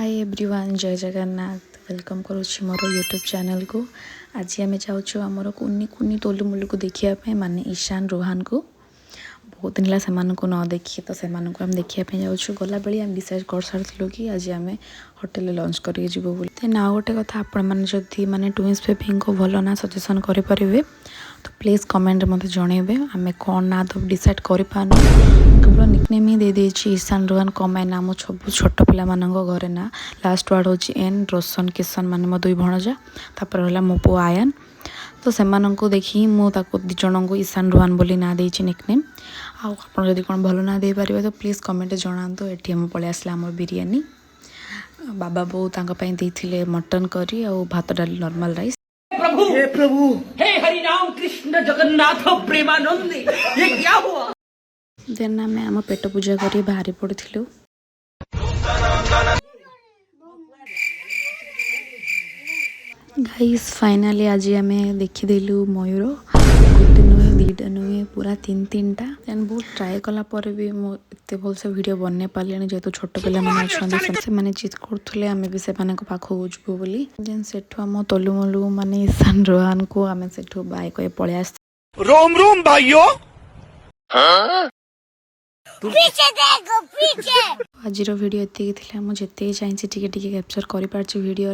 Hi everyone जय Jagannath welcome करुच्ची मोर YouTube channel को। आज आम जाऊँ आमर कुनी कुनी तोलू मुलू को देखापी माने ईशान रोहान को बहुत दिन से न देखी तो से देखापी जाऊँ गला बेली आम डिसाइड कर सारूँ कि आज आम होटेल लंच कर ना गोटे कथा आपण जदि माने ट्विन्स बेबी को भल ना सजेसन करें तो प्लीज़ कमेंट मत जनइबे आम कौन ना तो डिसाइड करपारनु केवल निकनेम ही दे देछि ईशान रोहन कमाय ना मो सब छोट पिला घरे ना लास्ट वर्ड हूँ एन रोशन किशन माने मो दुई भणजा तापर होला मो पु आयन तो से देखी मुझे दी जन को ईशान रोहन बोली ना देछि निकनेम आपड़ जदि कौन भल ना दे पारे तो प्लीज़ कमेंट जनातु ये आम पलि आसला आम बिरियानी बाबा बो देते मटन करी और भात डाली नॉर्मल राइस। प्रभु हे हरि राम कृष्ण जगन्नाथ प्रेमानंद ये क्या हुआ। देन आम आम पेट पूजा कर बाहरी पड़ू। गाइस फाइनाली आज आम देखीदेलु मयूर गोटे नुहे दीटा नुहे पूरा तीन तीन टा देन बहुत ट्राए कला भी एत भल से वीडियो बन पारे जेहेतु छोट पिला मैंने जिद करुले आम भी से पाखक जीवु बोली देन से आम तोलू मोलू माने ईशान रोहान को आम से बाय कह पलि आस रोम रोम भाइयों आज वीडियो ये मुझे चाहिए कैप्चर कर वीडियो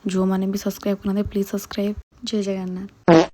जो मैंने भी सब्सक्राइब करना प्लीज सब्सक्राइब। जय जगन्नाथ।